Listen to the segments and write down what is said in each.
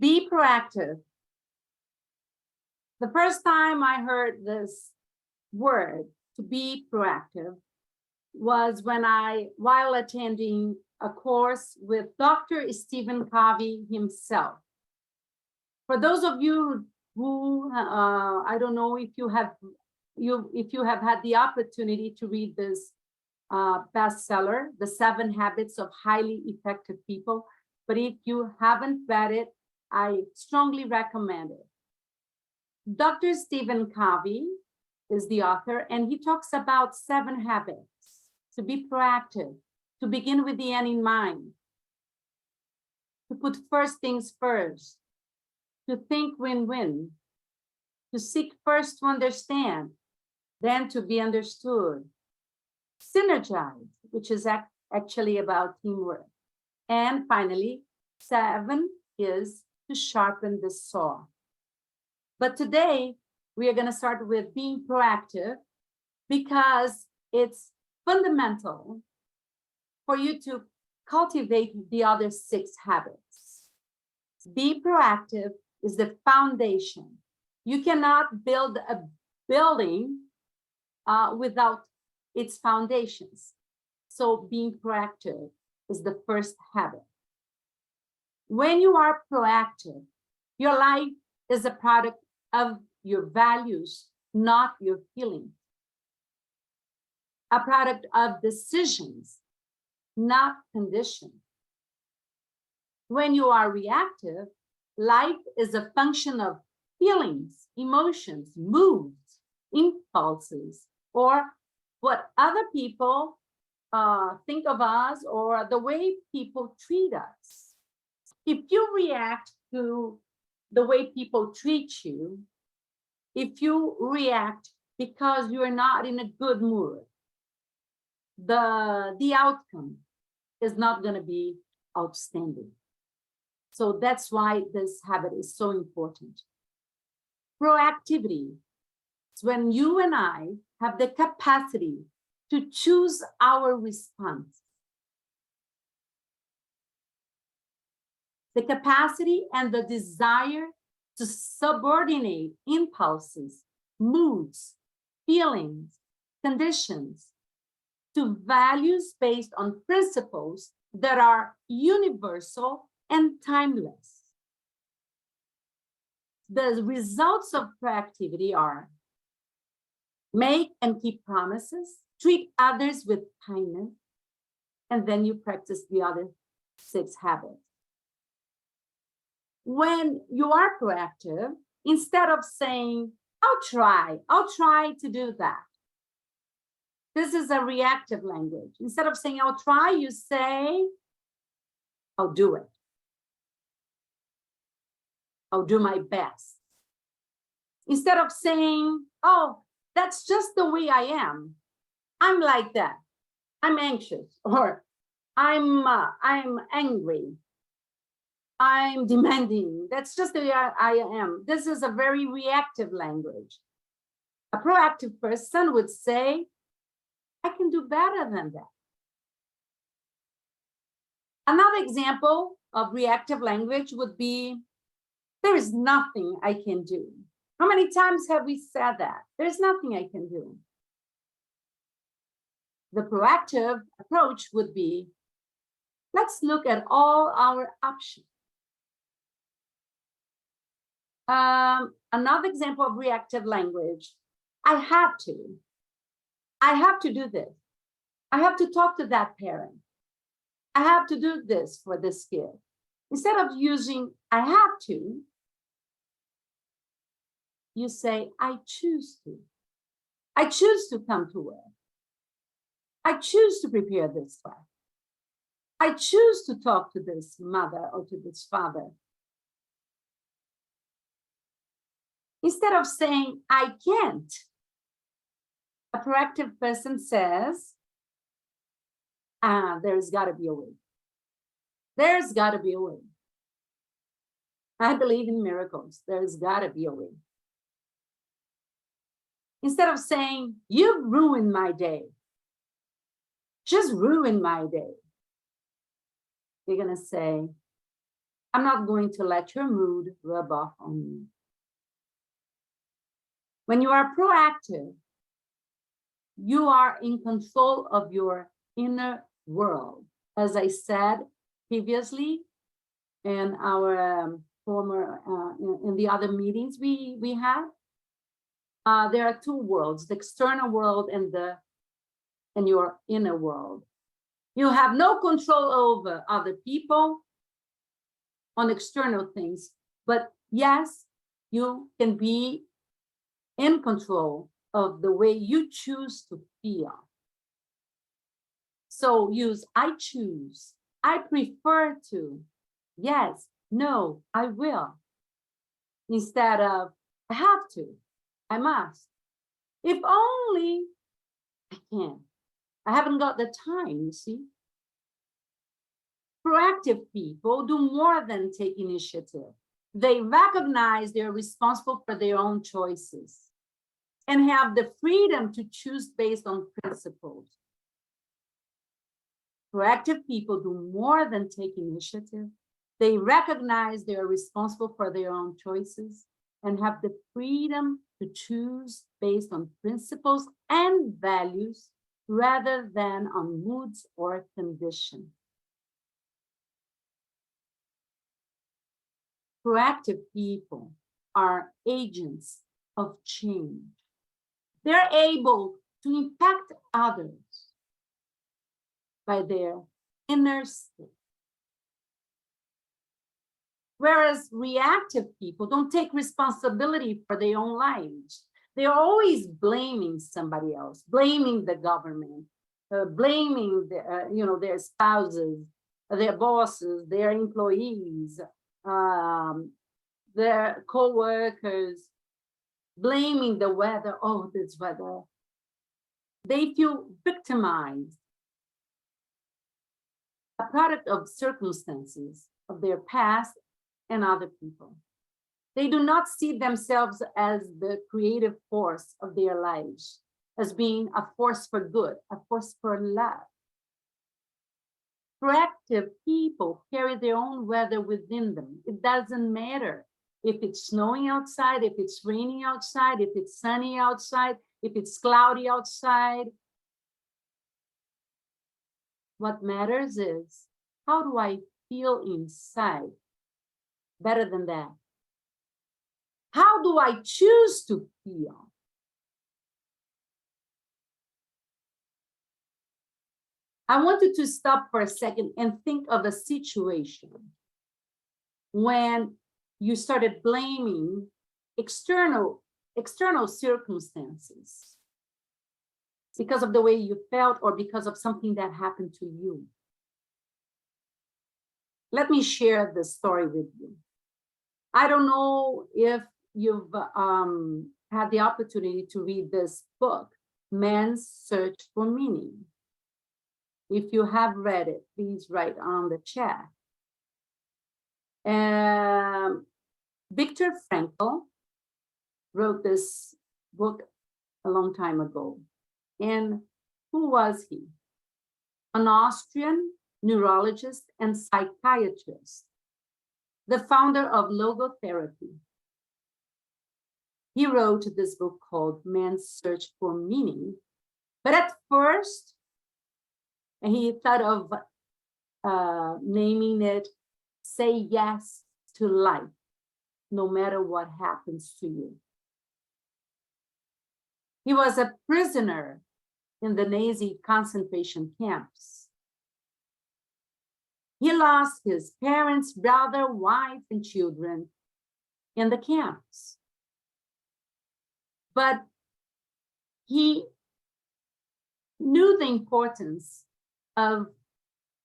Be proactive. The first time I heard this word, to be proactive, was while attending a course with Dr. Stephen Covey himself. For those of you who, I don't know if you have had the opportunity to read this bestseller, The 7 Habits of Highly Effective People, but if you haven't read it, I strongly recommend it. Dr. Stephen Covey is the author, and he talks about 7 habits to be proactive, to begin with the end in mind, to put first things first, to think win-win, to seek first to understand, then to be understood, synergize, which is actually about teamwork. And finally, 7 is to sharpen the saw. But today, we are going to start with being proactive because it's fundamental for you to cultivate the other 6 habits. Be proactive is the foundation. You cannot build a building without its foundations. So being proactive is the first habit. When you are proactive, your life is a product of your values, not your feelings. A product of decisions, not conditions. When you are reactive, life is a function of feelings, emotions, moods, impulses, or what other people think of us, or the way people treat us. If you react to the way people treat you, if you react because you're not in a good mood, the outcome is not going to be outstanding. So that's why this habit is so important. Proactivity is when you and I have the capacity to choose our response. The capacity and the desire to subordinate impulses, moods, feelings, conditions to values based on principles that are universal and timeless. The results of proactivity are: make and keep promises, treat others with kindness, and then you practice the other 6 habits. When you are proactive, instead of saying, I'll try to do that. This is a reactive language. Instead of saying, I'll try, you say, I'll do it. I'll do my best. Instead of saying, oh, that's just the way I am. I'm like that. I'm anxious, or I'm angry. I'm demanding. That's just the way I am. This is a very reactive language. A proactive person would say, I can do better than that. Another example of reactive language would be, there is nothing I can do. How many times have we said that? There's nothing I can do. The proactive approach would be, let's look at all our options. Another example of reactive language, I have to do this. I have to talk to that parent. I have to do this for this kid. Instead of using I have to, you say, I choose to. I choose to come to work. I choose to prepare this class. I choose to talk to this mother or to this father. Instead of saying, I can't, a proactive person says, there's got to be a way. There's got to be a way. I believe in miracles. There's got to be a way. Instead of saying, you've ruined my day, just ruined my day, you're going to say, I'm not going to let your mood rub off on me. When you are proactive, you are in control of your inner world. As I said previously in our former, in the other meetings we had, there are two worlds, the external world and your inner world. You have no control over other people on external things, but yes, you can be in control of the way you choose to feel. So use I choose, I prefer to, yes, no, I will, instead of I have to, I must. If only I can. I haven't got the time, you see. Proactive people do more than take initiative. They recognize they're responsible for their own choices and have the freedom to choose based on principles. Proactive people do more than take initiative. They recognize they are responsible for their own choices and have the freedom to choose based on principles and values rather than on moods or conditions. Proactive people are agents of change. They're able to impact others by their inner state. Whereas reactive people don't take responsibility for their own lives. They're always blaming somebody else, blaming the government, blaming their spouses, their bosses, their employees, their co-workers, blaming the weather. Oh, this weather. They feel victimized, a product of circumstances of their past and other people. They do not see themselves as the creative force of their lives, as being a force for good, a force for love. Proactive people carry their own weather within them. It doesn't matter if it's snowing outside, if it's raining outside, if it's sunny outside, if it's cloudy outside. What matters is, how do I feel inside? Better than that, how do I choose to feel? I want you to stop for a second and think of a situation when you started blaming external circumstances because of the way you felt or because of something that happened to you. Let me share this story with you. I don't know if you've had the opportunity to read this book, Man's Search for Meaning. If you have read it, please write on the chat. Viktor Frankl wrote this book a long time ago. And who was he? An Austrian neurologist and psychiatrist, the founder of logotherapy. He wrote this book called Man's Search for Meaning. But at first, he thought of naming it Say Yes to Life, no matter what happens to you. He was a prisoner in the Nazi concentration camps. He lost his parents, brother, wife, and children in the camps. But he knew the importance of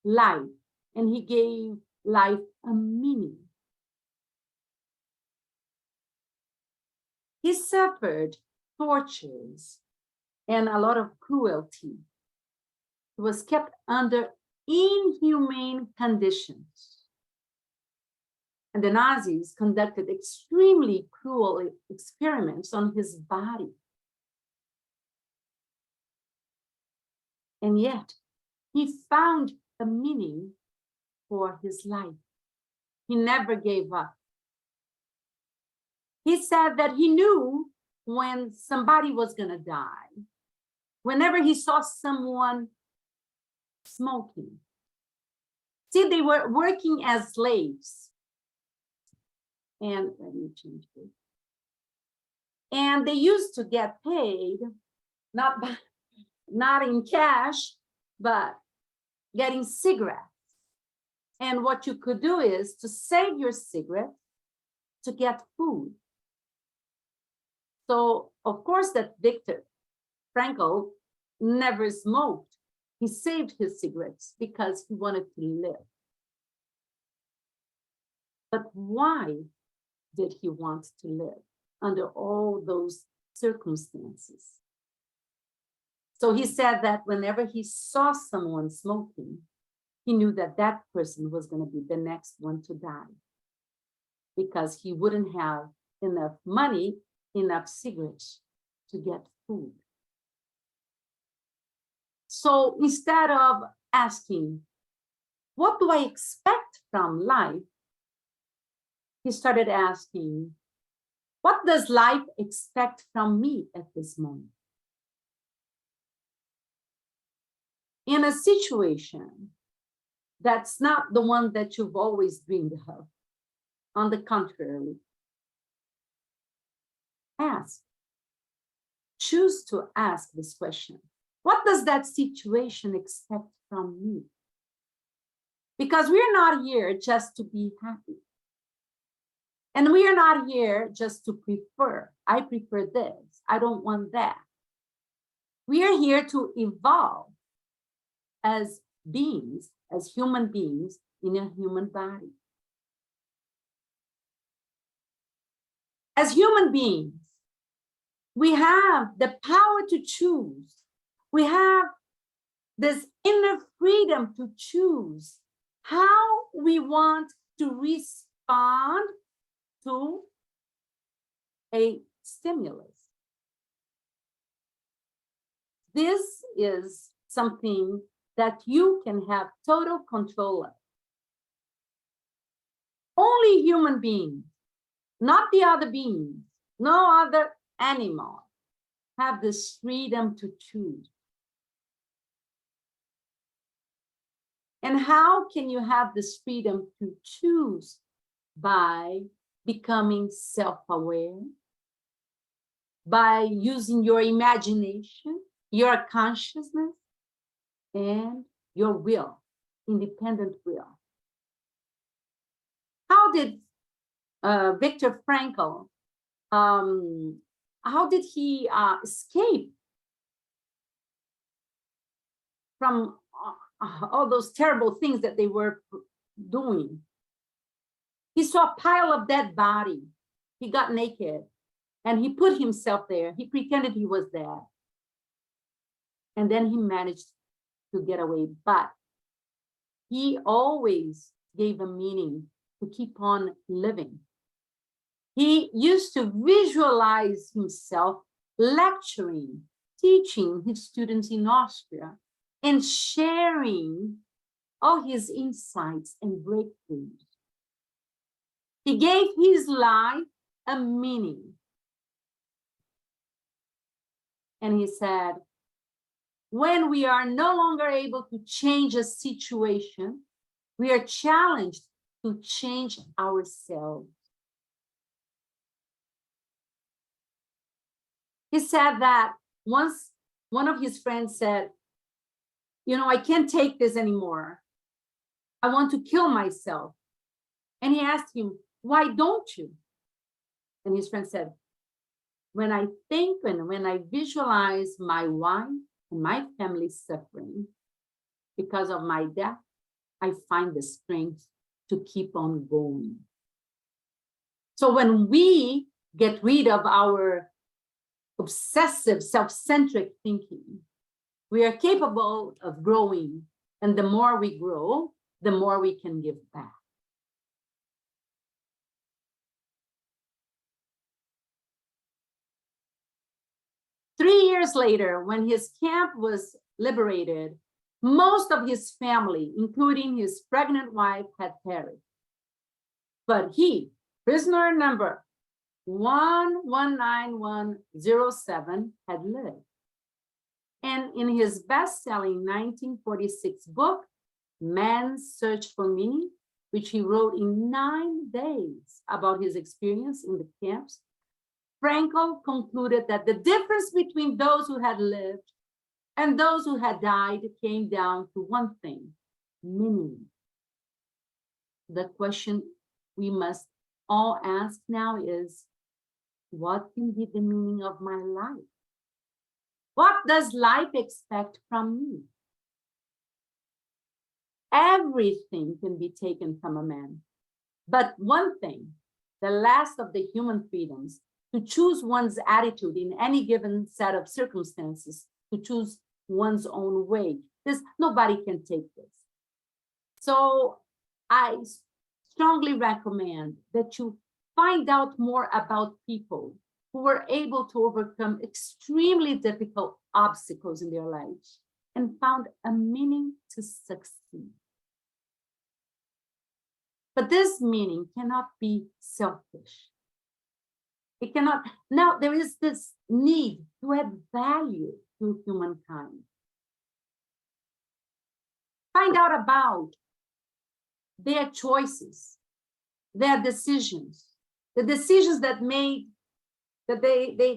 life, and he gave life a meaning. He suffered tortures and a lot of cruelty. He was kept under inhumane conditions. And the Nazis conducted extremely cruel experiments on his body. And yet, he found a meaning for his life. He never gave up. He said that he knew when somebody was going to die, whenever he saw someone smoking. See, they were working as slaves. And let me change this. And they used to get paid, not in cash, but getting cigarettes. And what you could do is to save your cigarette to get food. So, of course, that Viktor Frankl never smoked. He saved his cigarettes because he wanted to live. But why did he want to live under all those circumstances? So he said that whenever he saw someone smoking, he knew that that person was going to be the next one to die because he wouldn't have enough money, enough cigarettes to get food. So instead of asking, what do I expect from life? He started asking, what does life expect from me at this moment? In a situation that's not the one that you've always dreamed of. On the contrary, ask. Choose to ask this question. What does that situation expect from me? Because we're not here just to be happy. And we are not here just to prefer. I prefer this. I don't want that. We are here to evolve as beings, as human beings in a human body. As human beings, we have the power to choose. We have this inner freedom to choose how we want to respond to a stimulus. This is something that you can have total control of. Only human beings, not the other beings, no other animal, have this freedom to choose. And how can you have this freedom to choose? By becoming self-aware, by using your imagination, your consciousness, and your will, independent will. How did Viktor Frankl, how did he escape from all those terrible things that they were doing? He saw a pile of dead body. He got naked and he put himself there. He pretended he was there. And then he managed to get away. But he always gave a meaning to keep on living. He used to visualize himself lecturing, teaching his students in Austria, and sharing all his insights and breakthroughs. He gave his life a meaning. And he said, when we are no longer able to change a situation, we are challenged to change ourselves. He said that once one of his friends said, you know, I can't take this anymore. I want to kill myself. And he asked him, why don't you? And his friend said, when I think and when I visualize my wife and my family suffering because of my death, I find the strength to keep on going. So when we get rid of our obsessive, self-centric thinking, we are capable of growing. And the more we grow, the more we can give back. Three years later, when his camp was liberated, most of his family, including his pregnant wife, had perished. But he, prisoner number 119107, had lived. And in his best-selling 1946 book, Man's Search for Meaning, which he wrote in 9 days about his experience in the camps, Frankl concluded that the difference between those who had lived and those who had died came down to one thing: meaning. The question we must all ask now is, what can be the meaning of my life? What does life expect from me? Everything can be taken from a man, but one thing, the last of the human freedoms, to choose one's attitude in any given set of circumstances, to choose one's own way. Nobody can take this. So I strongly recommend that you find out more about people who were able to overcome extremely difficult obstacles in their lives and found a meaning to succeed. But this meaning cannot be selfish. It cannot. Now, there is this need to add value to humankind. Find out about their choices, their decisions, the decisions that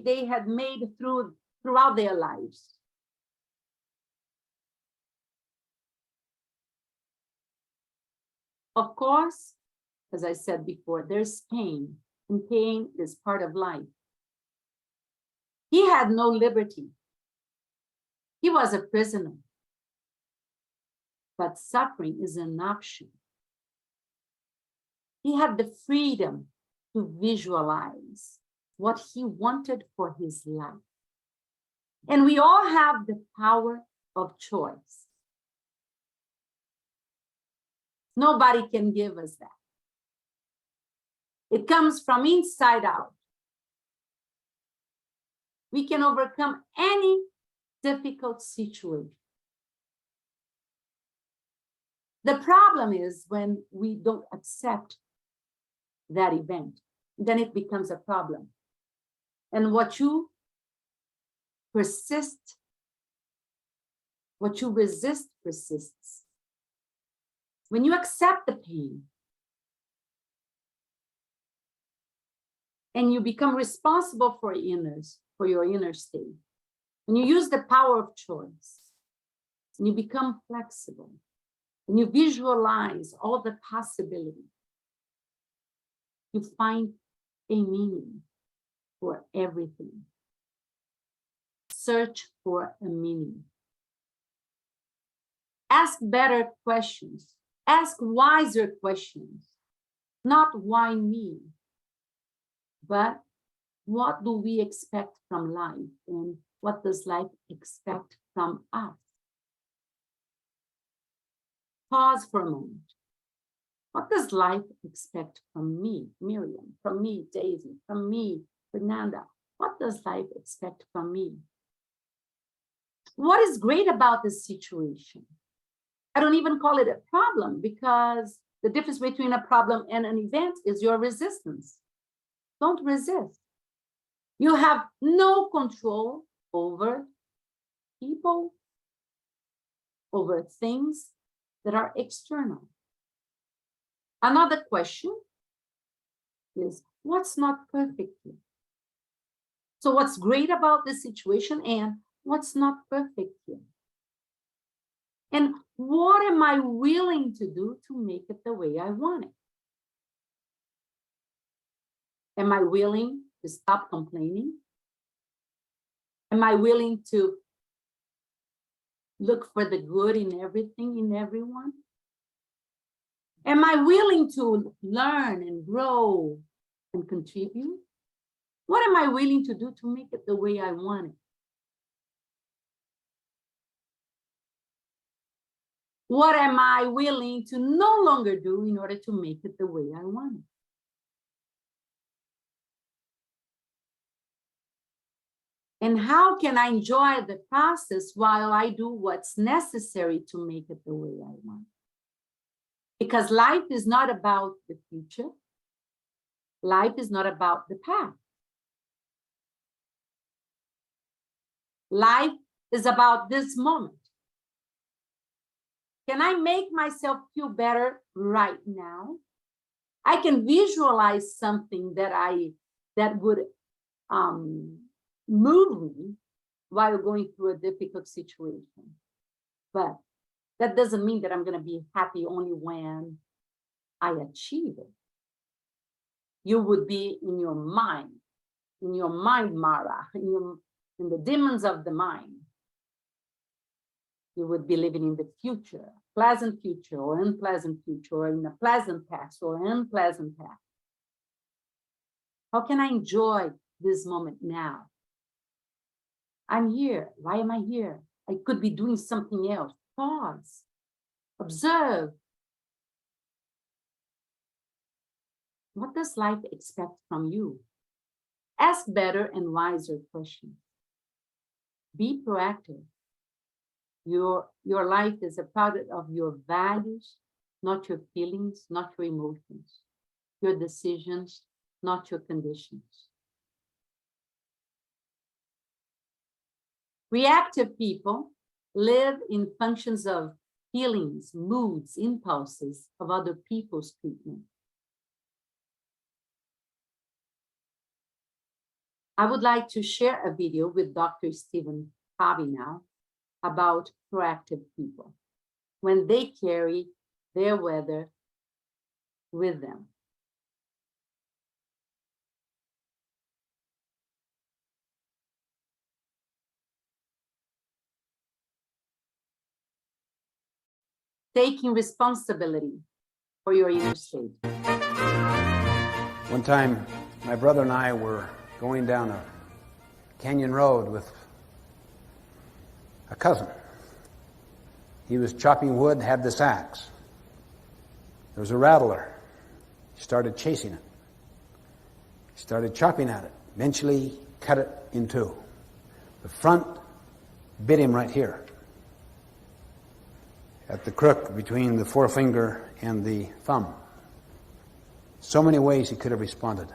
they had made throughout their lives. Of course, as I said before, there's pain, and pain is part of life. He had no liberty. He was a prisoner. But suffering is an option. He had the freedom to visualize what he wanted for his life. And we all have the power of choice. Nobody can give us that. It comes from inside out. We can overcome any difficult situation. The problem is when we don't accept that event, then it becomes a problem. And what you resist persists. When you accept the pain and you become responsible for your inner state, when you use the power of choice, and you become flexible, and you visualize all the possibilities, you find a meaning for everything. Search for a meaning. Ask better questions. Ask wiser questions. Not why me, but what do we expect from life, and what does life expect from us? Pause for a moment. What does life expect from me, Myriam, from me, Daisy, from me, Fernanda? What does life expect from me? What is great about this situation? I don't even call it a problem, because the difference between a problem and an event is your resistance. Don't resist. You have no control over people, over things that are external. Another question is, what's not perfect here? So what's great about this situation, and what's not perfect here? And what am I willing to do to make it the way I want it? Am I willing to stop complaining? Am I willing to look for the good in everything, in everyone? Am I willing to learn and grow and contribute? What am I willing to do to make it the way I want it? What am I willing to no longer do in order to make it the way I want it? And how can I enjoy the process while I do what's necessary to make it the way I want? Because life is not about the future. Life is not about the past. Life is about this moment. Can I make myself feel better right now? I can visualize something that would move me while going through a difficult situation. But that doesn't mean that I'm going to be happy only when I achieve it. You would be in your mind, Mara, in the demons of the mind. You would be living in the future, pleasant future or unpleasant future, or in a pleasant past or unpleasant past. How can I enjoy this moment now? I'm here. Why am I here? I could be doing something else. Pause. Observe. What does life expect from you? Ask better and wiser questions. Be proactive. Your life is a product of your values, not your feelings, not your emotions, your decisions, not your conditions. Reactive people live in functions of feelings, moods, impulses of other people's treatment. I would like to share a video with Dr. Stephen Covey now about proactive people when they carry their weather with them. Taking responsibility for your inner state. One time, my brother and I were going down a canyon road with a cousin. He was chopping wood, had this axe. There was a rattler. He started chasing it. He started chopping at it. Eventually, cut it in two. The front bit him right here, at the crook between the forefinger and the thumb. So many ways he could have responded.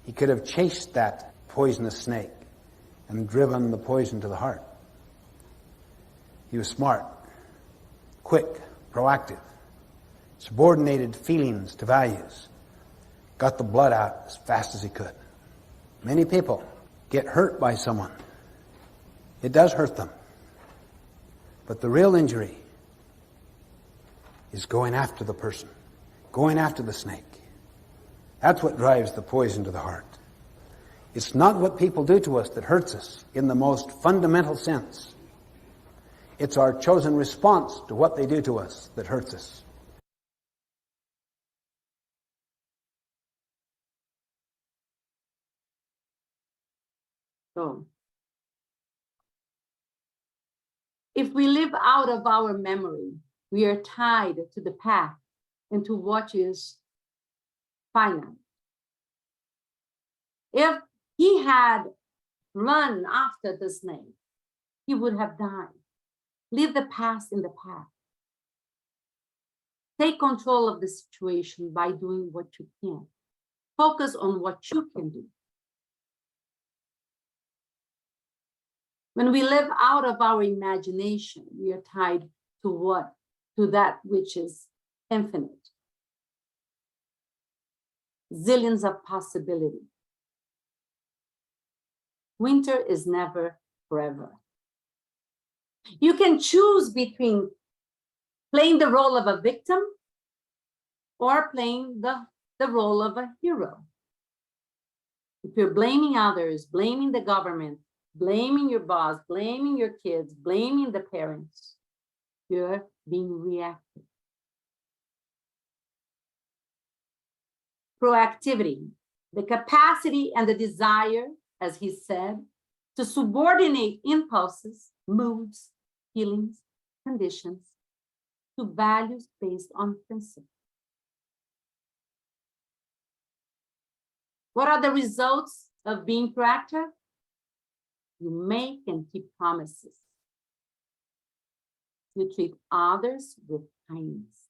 He could have chased that poisonous snake and driven the poison to the heart. He was smart, quick, proactive, subordinated feelings to values, got the blood out as fast as he could. Many people get hurt by someone. It does hurt them. But the real injury is going after the person, going after the snake. That's what drives the poison to the heart. It's not what people do to us that hurts us in the most fundamental sense. It's our chosen response to what they do to us that hurts us. So, if we live out of our memory, we are tied to the past and to what is finite. If he had run after the snake, he would have died. Leave the past in the past. Take control of the situation by doing what you can. Focus on what you can do. When we live out of our imagination, we are tied to what? To that which is infinite. Zillions of possibility. Winter is never forever. You can choose between playing the role of a victim or playing the role of a hero. If you're blaming others, blaming the government, blaming your boss, blaming your kids, blaming the parents, you're being reactive. Proactivity, the capacity and the desire, as he said, to subordinate impulses, moods, feelings, conditions to values based on principle. What are the results of being proactive? You make and keep promises. You treat others with kindness.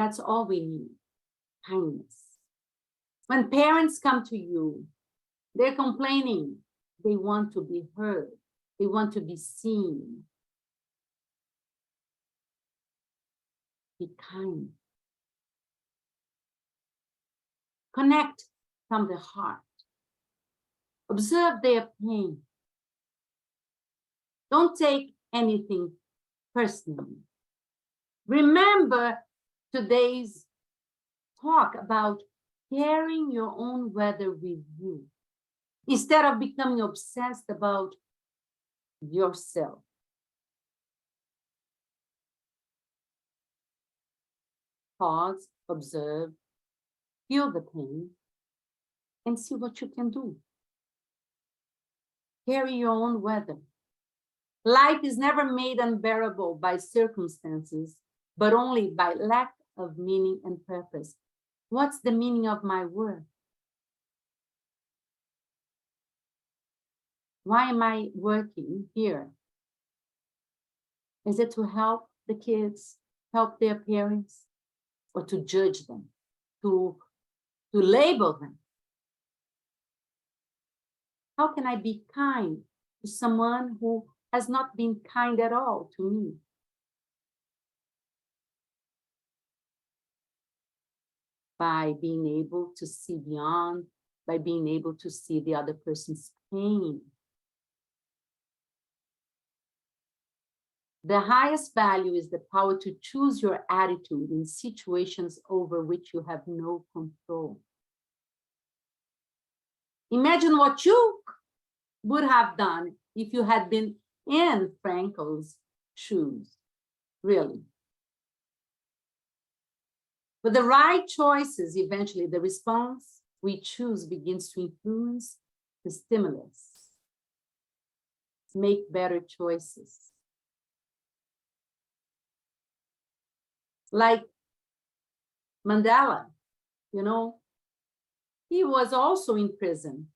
That's all we need, kindness. When parents come to you, they're complaining. They want to be heard. They want to be seen. Be kind. Connect from the heart. Observe their pain. Don't take anything personally. Remember today's talk about carrying your own weather with you instead of becoming obsessed about yourself. Pause, observe, feel the pain, and see what you can do. Carry your own weather. Life is never made unbearable by circumstances, but only by lack of meaning and purpose. What's the meaning of my work? Why am I working here? Is it to help the kids, help their parents, or to judge them, to label them? How can I be kind to someone who has not been kind at all to me? By being able to see beyond, by being able to see the other person's pain. The highest value is the power to choose your attitude in situations over which you have no control. Imagine what you would have done if you had been in Franco's shoes, really. With the right choices, eventually the response we choose begins to influence the stimulus. Make better choices. Like Mandela, you know, he was also in prison.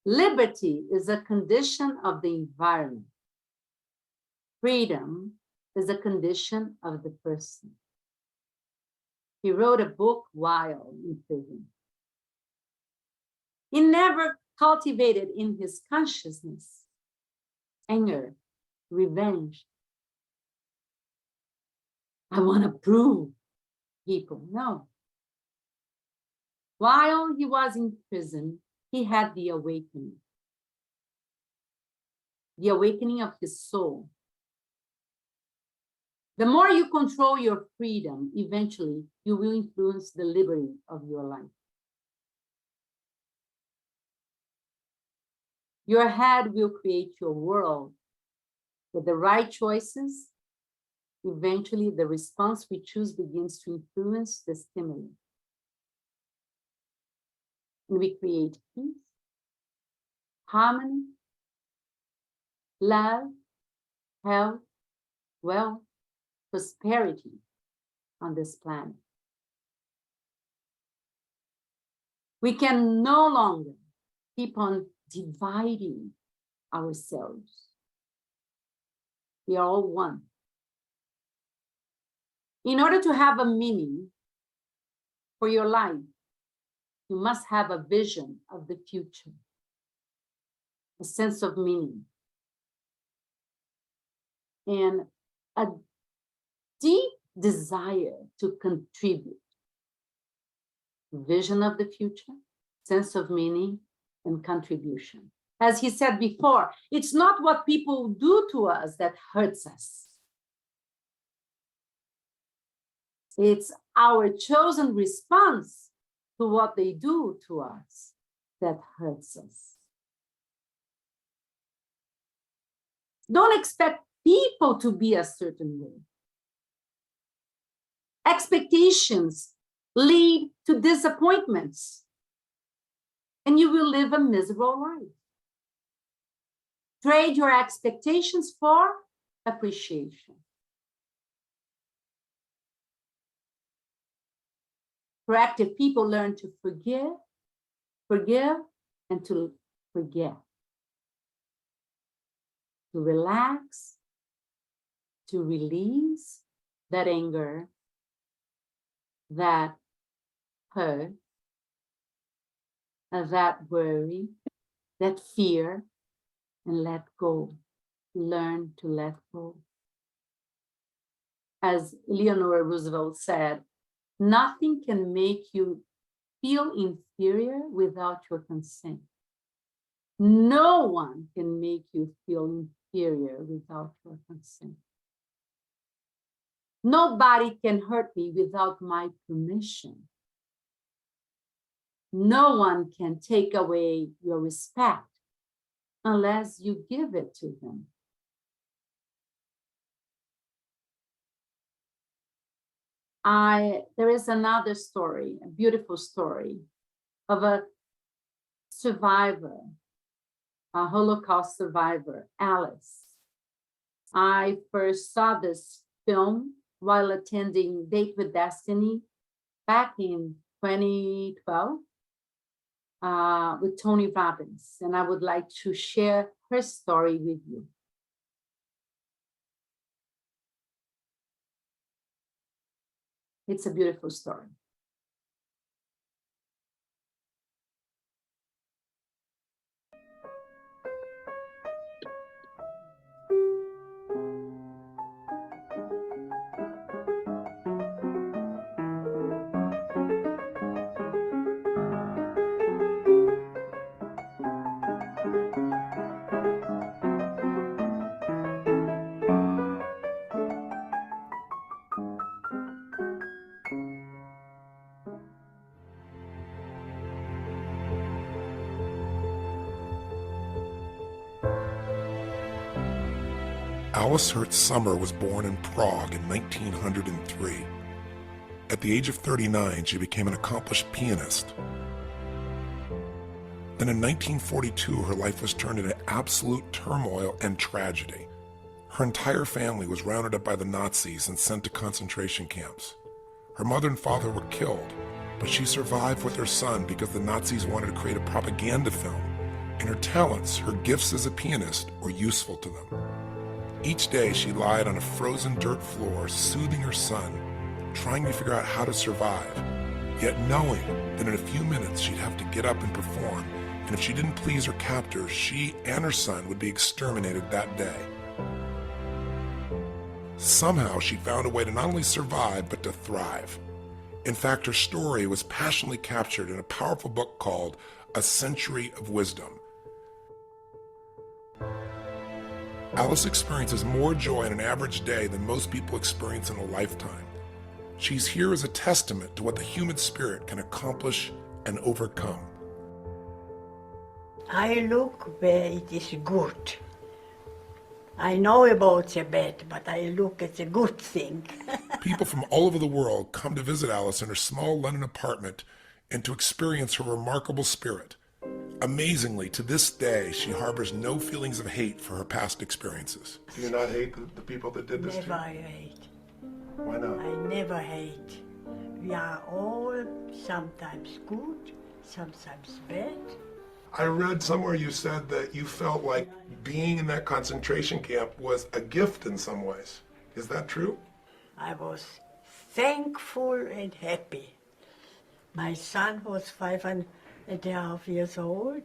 Liberty is a condition of the environment. Freedom is a condition of the person. He wrote a book while in prison. He never cultivated in his consciousness anger, revenge. I want to prove people. No. While he was in prison, he had the awakening of his soul. The more you control your freedom, eventually you will influence the liberty of your life. Your head will create your world. With the right choices, eventually the response we choose begins to influence the stimuli. And we create peace, harmony, love, health, wealth, prosperity on this planet. We can no longer keep on dividing ourselves. We are all one. In order to have a meaning for your life, you must have a vision of the future, a sense of meaning, and a deep desire to contribute. Vision of the future, sense of meaning, and contribution. As he said before, it's not what people do to us that hurts us. It's our chosen response to what they do to us that hurts us. Don't expect people to be a certain way. Expectations lead to disappointments, and you will live a miserable life. Trade your expectations for appreciation. Proactive people learn to forgive, and to forget. To relax, to release that anger, that hurt, that worry, that fear, and let go. Learn to let go. As Eleanor Roosevelt said, nothing can make you feel inferior without your consent. No one can make you feel inferior without your consent. Nobody can hurt me without my permission. No one can take away your respect unless you give it to them. There is another story, a beautiful story of a survivor, a Holocaust survivor, Alice. I first saw this film while attending Date with Destiny back in 2012 with Tony Robbins, and I would like to share her story with you. It's a beautiful story. Alice Hertz Sommer was born in Prague in 1903. At the age of 39, she became an accomplished pianist. Then in 1942, her life was turned into absolute turmoil and tragedy. Her entire family was rounded up by the Nazis and sent to concentration camps. Her mother and father were killed, but she survived with her son because the Nazis wanted to create a propaganda film, and her talents, her gifts as a pianist, were useful to them. Each day she lied on a frozen dirt floor, soothing her son, trying to figure out how to survive, yet knowing that in a few minutes she'd have to get up and perform, and if she didn't please her captors, she and her son would be exterminated that day. Somehow she found a way to not only survive, but to thrive. In fact, her story was passionately captured in a powerful book called A Century of Wisdom. Alice experiences more joy in an average day than most people experience in a lifetime. She's here as a testament to what the human spirit can accomplish and overcome. I look where it is good. I know about the bad, but I look at the good thing. People from all over the world come to visit Alice in her small London apartment and to experience her remarkable spirit. Amazingly, to this day, she harbors no feelings of hate for her past experiences. Do you not hate the people that did this to you? Never I hate. Why not? I never hate. We are all sometimes good, sometimes bad. I read somewhere you said that you felt like being in that concentration camp was a gift in some ways. Is that true? I was thankful and happy. My son was 5.5 years old.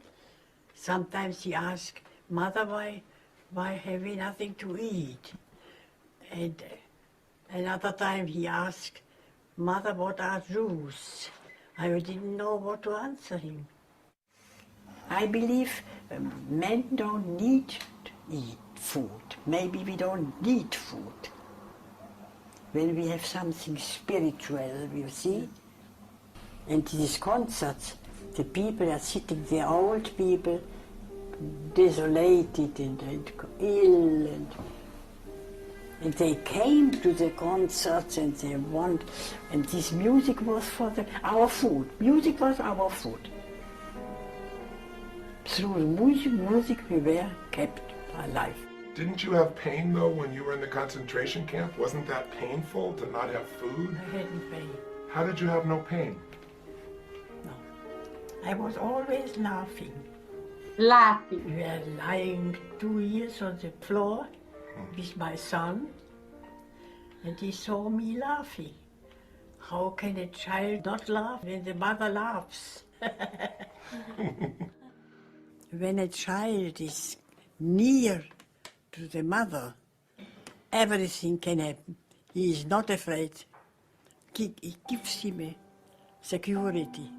Sometimes he asked, Mother, why have we nothing to eat? And another time he asked, Mother, what are Jews? I didn't know what to answer him. I believe men don't need to eat food. Maybe we don't need food. When we have something spiritual, you see. And these concerts, the people are sitting there, old people, desolated and ill, and they came to the concerts and they want, and this music was for our food. Music was our food. Through music we were kept alive. Didn't you have pain, though, when you were in the concentration camp? Wasn't that painful to not have food? I hadn't pain. How did you have no pain? No. I was always laughing. Laughing. We were lying 2 years on the floor with my son, and he saw me laughing. How can a child not laugh when the mother laughs? When a child is near to the mother, everything can happen. He is not afraid. It gives him a security.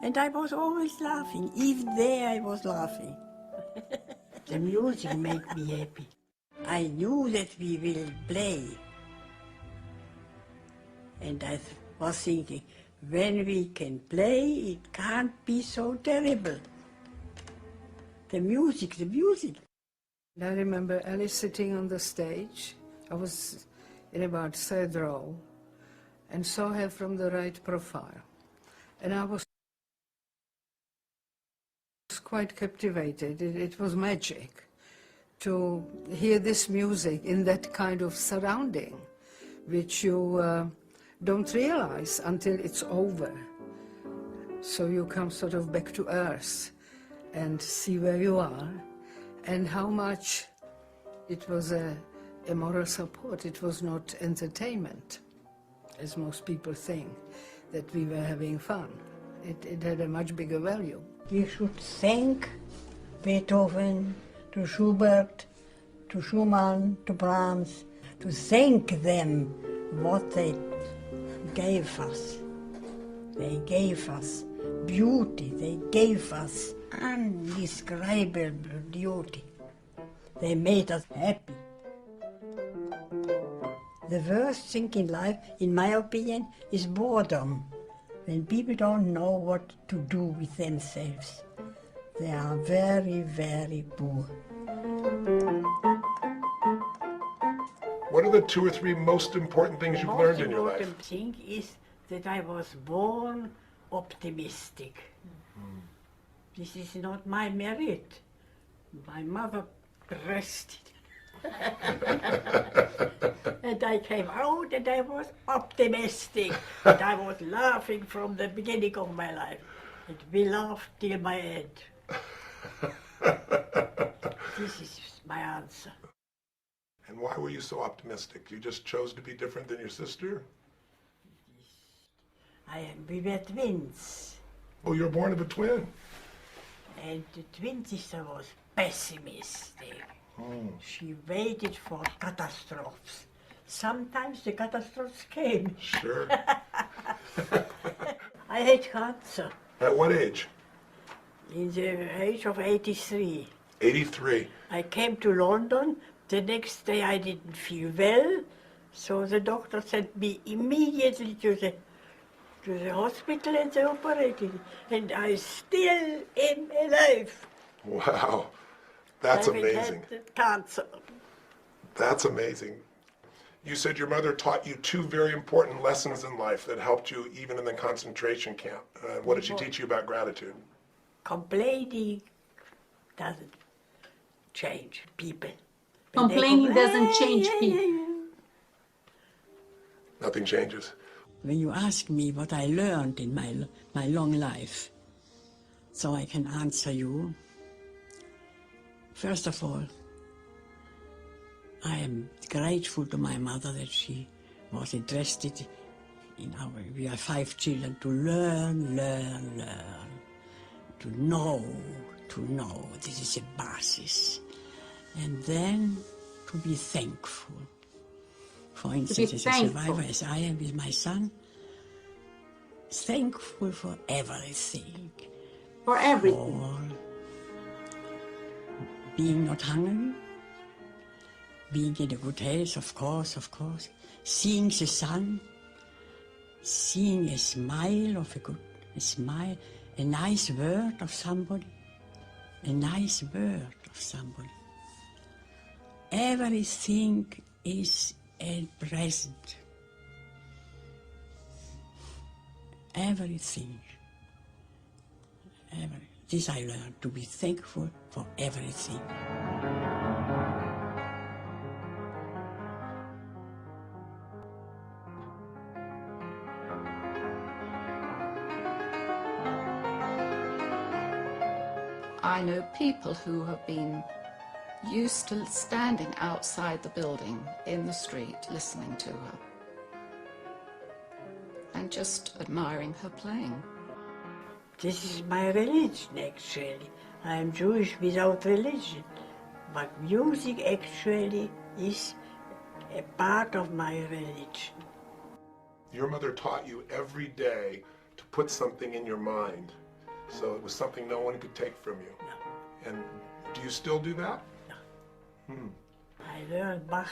And I was always laughing. Even there I was laughing. The music made me happy. I knew that we will play. And I was thinking, when we can play, it can't be so terrible. The music, the music. I remember Alice sitting on the stage. I was in about third row and saw her from the right profile. And I was quite captivated. It was magic to hear this music in that kind of surrounding, which you don't realize until it's over. So you come sort of back to earth and see where you are and how much it was a moral support. It was not entertainment, as most people think, that we were having fun. It had a much bigger value. You should thank Beethoven, to Schubert, to Schumann, to Brahms, to thank them what they gave us. They gave us beauty, they gave us indescribable beauty. They made us happy. The worst thing in life, in my opinion, is boredom. When people don't know what to do with themselves. They are very, very poor. What are the 2 or 3 most important things you've learned in your The life? most important thing is that I was born optimistic. This is not my merit. My mother pressed it. And I came out and I was optimistic. And I was laughing from the beginning of my life. And we laughed till my end. This is my answer. And why were you so optimistic? You just chose to be different than your sister? We were twins. Oh, you were born of a twin. And the twin sister was pessimistic. She waited for catastrophes. Sometimes the catastrophes came. Sure. I had cancer At what age? in the age of 83. 83. I came to London. The next day I didn't feel well, so the doctor sent me immediately to the hospital and they operated. And I still am alive. Wow. That's Having amazing. had the cancer. That's amazing. You said your mother taught you 2 very important lessons in life that helped you even in the concentration camp. What did she teach you about gratitude? Complaining doesn't change people. When they Complaining doesn't complain, change people. Nothing changes. When you ask me what I learned in my long life, so I can answer you, first of all, I am grateful to my mother that she was interested in we are 5 children, to learn, to know, this is a basis. And then to be thankful. For instance, as a survivor, as I am with my son, thankful for everything. For everything. For being not hungry, being in a good health, of course, seeing the sun, seeing a smile of a smile, a nice word of somebody, Everything is a present. Everything. This I learned, to be thankful for everything. I know people who have been used to standing outside the building in the street listening to her. and just admiring her playing. This is my religion, actually. I am Jewish without religion. But music actually is a part of my religion. Your mother taught you every day to put something in your mind, so it was something no one could take from you. No. And do you still do that? No. I learned Bach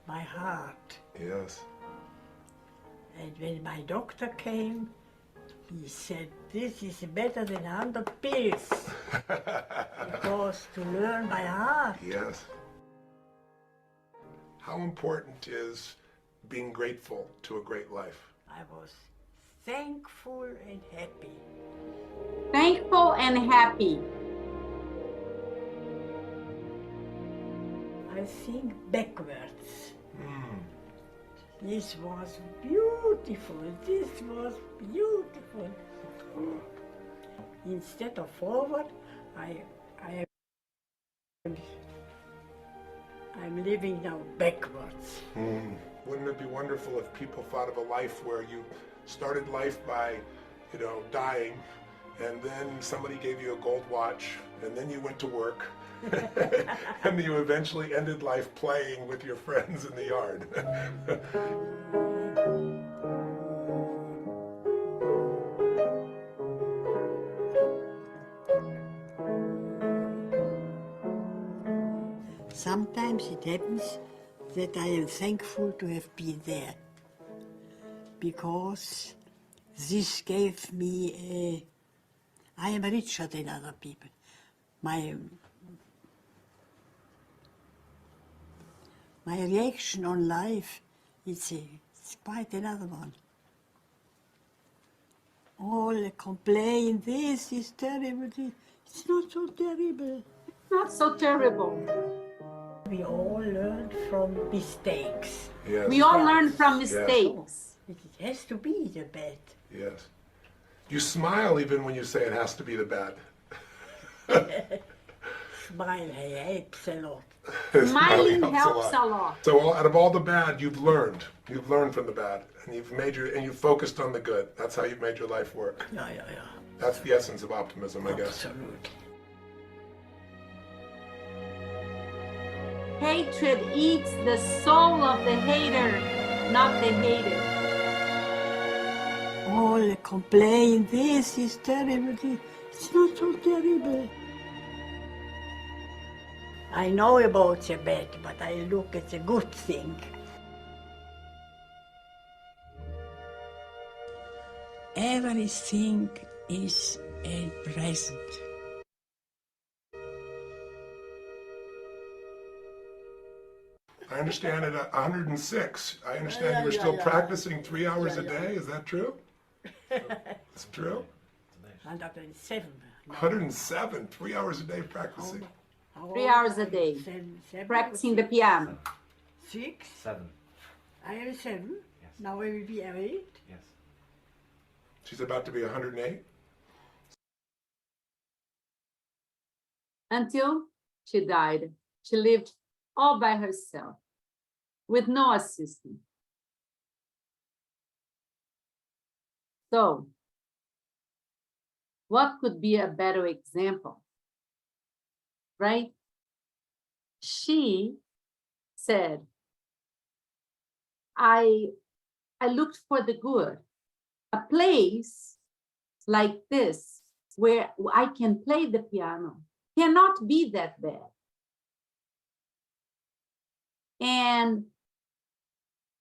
by heart. Yes. And when my doctor came, he said, this is better than 100 pills. Because to learn by heart. Yes. How important is being grateful to a great life? I was thankful and happy. Thankful and happy. I think backwards. This was beautiful. This was beautiful. Instead of forward, I'm living now backwards. Wouldn't it be wonderful if people thought of a life where you started life by, dying, and then somebody gave you a gold watch, and then you went to work, and you eventually ended life playing with your friends in the yard. Sometimes it happens that I am thankful to have been there, because this gave me I am richer than other people. My reaction on life, it's quite another one. All complain, this is terrible, it's not so terrible. Not so terrible. We all learn from mistakes. Yes. We all learn from mistakes. It has to be the bad. Yes. You smile even when you say it has to be the bad. Smile helps a lot. Smiling helps a lot. So out of all the bad, you've learned from the bad, and you've focused on the good. That's how you've made your life work. Yeah. That's the essence of optimism, I guess. Absolutely. Hatred eats the soul of the hater, not the hated. All complain, this is terrible, it's not so terrible. I know about the bad, but I look at the good thing. Everything is a present. I understand at 106. I understand you were still practicing 3 hours a day. Is that true? It's true? 107. 107, 3 hours a day practicing. 3 hours a day, practicing the piano. 6? 7. I am 7. Yes. Now I will be 8. Yes. She's about to be 108. Until she died. She lived all by herself, with no assistant. So, what could be a better example? Right? She said, I looked for the good, a place like this where I can play the piano cannot be that bad. And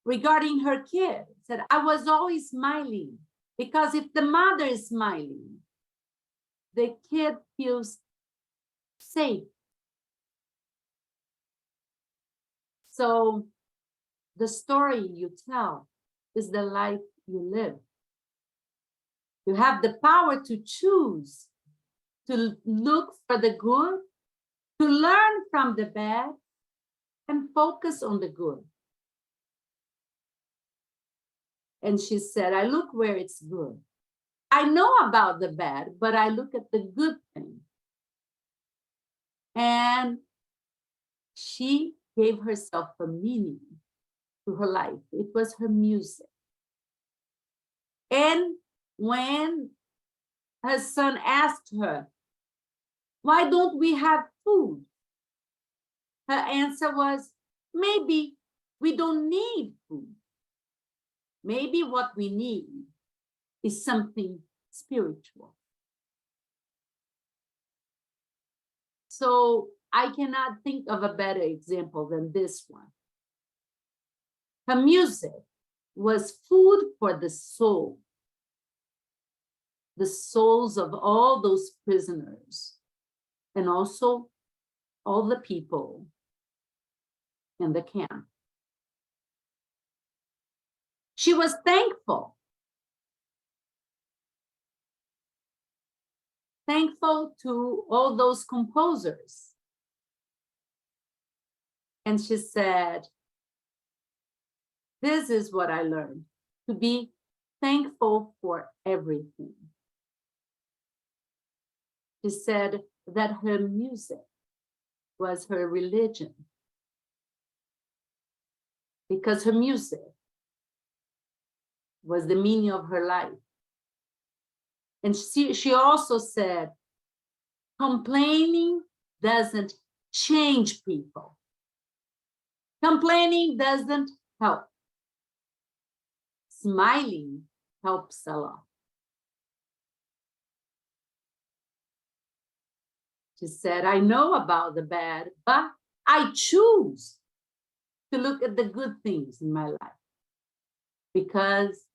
regarding her kid, said, I was always smiling, because if the mother is smiling, the kid feels safe. So the story you tell is the life you live. You have the power to choose, to look for the good, to learn from the bad, and focus on the good. And she said, I look where it's good. I know about the bad, but I look at the good thing. And she gave herself a meaning to her life. It was her music. And when her son asked her, why don't we have food? Her answer was, maybe we don't need food. Maybe what we need is something spiritual. So I cannot think of a better example than this one. Her music was food for the soul, the souls of all those prisoners, and also all the people in the camp. She was thankful to all those composers. And she said, this is what I learned, to be thankful for everything. She said that her music was her religion, because her music was the meaning of her life. And she also said, complaining doesn't change people. Complaining doesn't help. Smiling helps a lot. She said, I know about the bad, but I choose to look at the good things in my life, because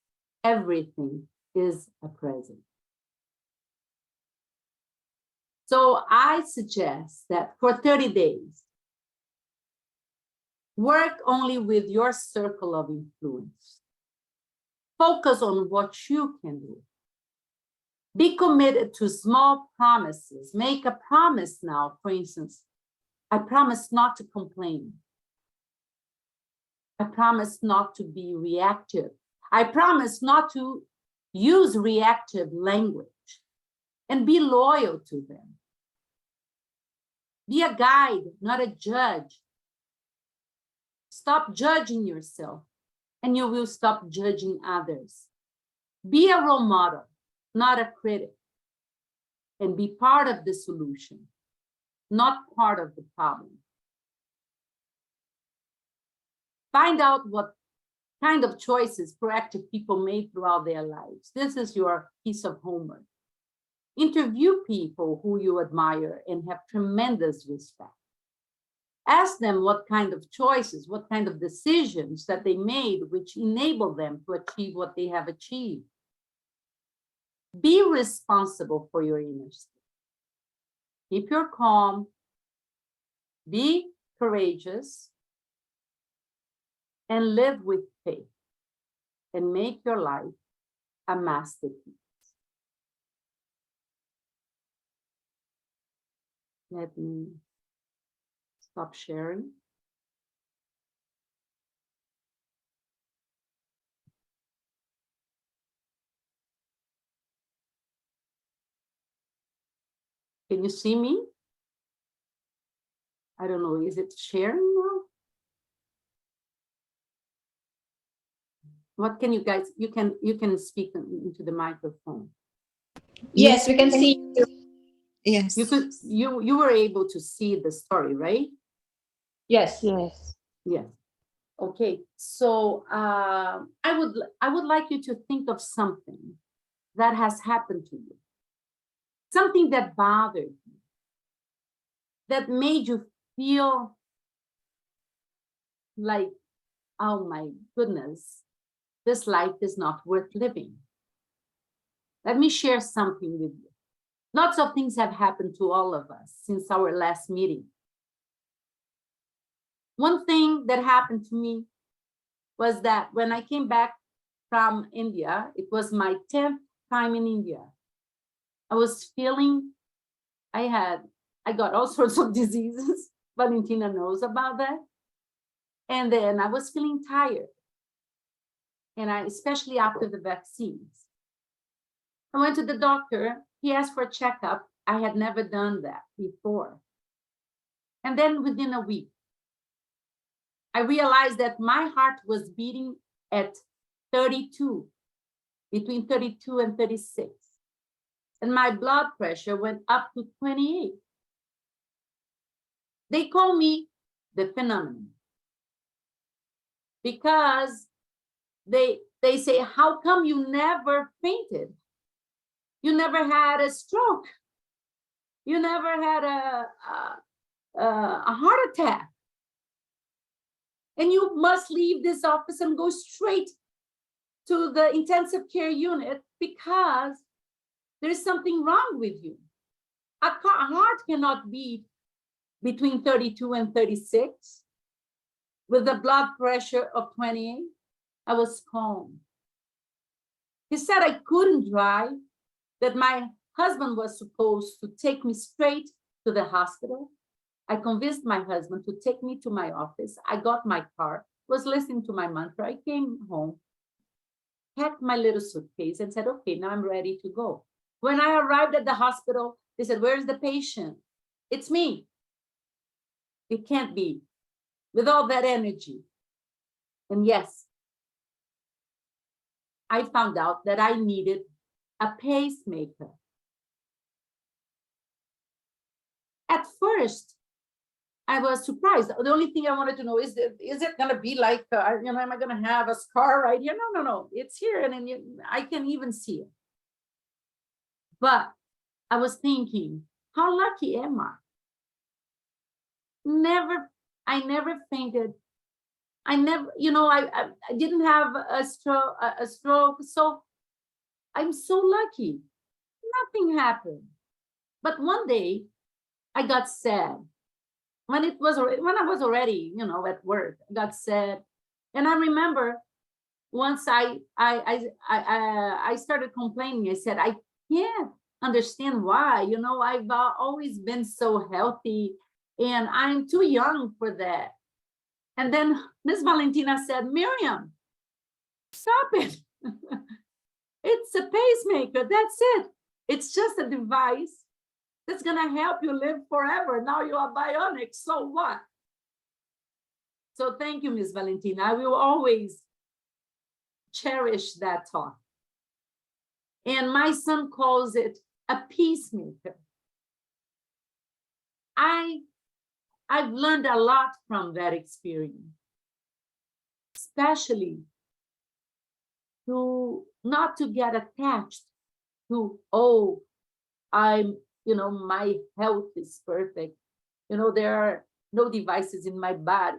everything is a present. So I suggest that for 30 days, work only with your circle of influence. Focus on what you can do. Be committed to small promises. Make a promise now, for instance, I promise not to complain. I promise not to be reactive. I promise not to use reactive language, and be loyal to them. Be a guide, not a judge. Stop judging yourself, and you will stop judging others. Be a role model, not a critic, and be part of the solution, not part of the problem. Find out what kind of choices proactive people made throughout their lives. This is your piece of homework. Interview people who you admire and have tremendous respect. Ask them what kind of choices, what kind of decisions that they made which enable them to achieve what they have achieved. Be responsible for your inner state. Keep your calm. Be courageous. And live with faith. And make your life a masterpiece. Let me stop sharing. Can you see me? I don't know, is it sharing now? What can you guys, you can speak into the microphone. Yes, we can see you. Yes. You were able to see the story, right? Yes. Yes. Yes. Okay. So I would like you to think of something that has happened to you, something that bothered you, that made you feel like, oh my goodness, this life is not worth living. Let me share something with you. Lots of things have happened to all of us since our last meeting. One thing that happened to me was that when I came back from India, it was my 10th time in India. I was feeling, I got all sorts of diseases. Valentina knows about that. And then I was feeling tired. And especially after the vaccines. I went to the doctor. He asked for a checkup. I had never done that before. And then within a week, I realized that my heart was beating at 32. between 32 and 36. And my blood pressure went up to 28. They call me the phenomenon because they say, how come you never fainted? You never had a stroke. You never had a heart attack. And you must leave this office and go straight to the intensive care unit because there's something wrong with you. A heart cannot beat between 32 and 36 with a blood pressure of 28. I was calm. He said I couldn't drive, that my husband was supposed to take me straight to the hospital. I convinced my husband to take me to my office. I got my car, was listening to my mantra. I came home, packed my little suitcase and said, okay, now I'm ready to go. When I arrived at the hospital, they said, where's the patient? It's me. It can't be with all that energy. And yes, I found out that I needed a pacemaker. At first, I was surprised. The only thing I wanted to know is it going to be like, am I going to have a scar right here? No. It's here, and then I can even see it. But I was thinking, how lucky am I? I never fainted. I never, I didn't have a stroke. So I'm so lucky. Nothing happened. But one day I got sad. When I was already, at work, I got sad. And I remember once I started complaining. I said, I can't understand why, I've always been so healthy and I'm too young for that. And then Miss Valentina said, Myriam, stop it. It's a pacemaker, that's it. It's just a device that's gonna help you live forever. Now you are bionic, so what? So thank you, Miss Valentina. I will always cherish that thought. And my son calls it a peacemaker. I've learned a lot from that experience, especially not to get attached to, my health is perfect. There are no devices in my body.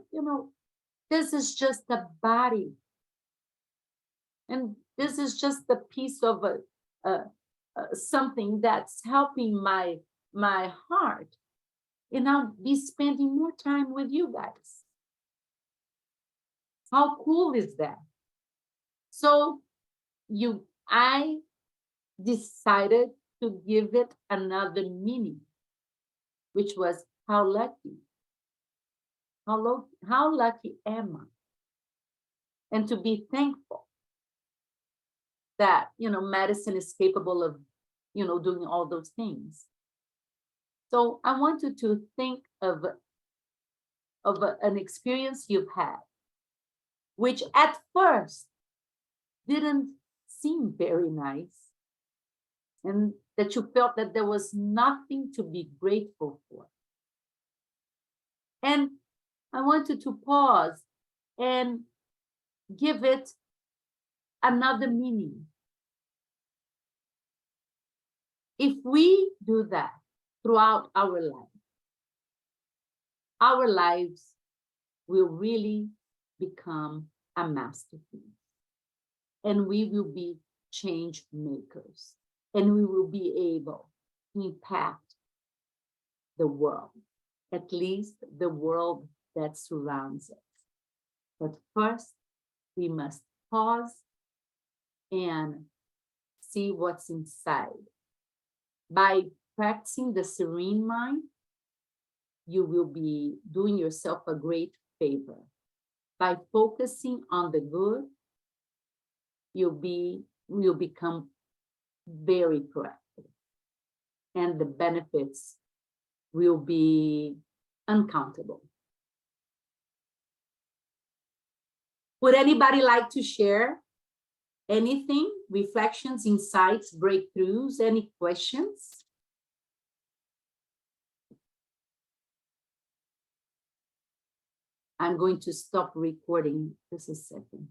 This is just a body. And this is just a piece of something that's helping my heart. And I'll be spending more time with you guys. How cool is that? So I decided to give it another meaning, which was how lucky. How lucky am I? And to be thankful that, medicine is capable of, doing all those things. So I want you to think of an experience you've had, which at first didn't seem very nice, and that you felt that there was nothing to be grateful for. And I want you to pause and give it another meaning. If we do that throughout our lives will really become a masterpiece. And we will be change makers. And we will be able to impact the world, at least the world that surrounds us. But first, we must pause and see what's inside. By practicing the serene mind, you will be doing yourself a great favor. By focusing on the good, you'll become very proactive. And the benefits will be uncountable. Would anybody like to share Anything? Reflections, insights, breakthroughs, any questions? I'm going to stop recording just a second.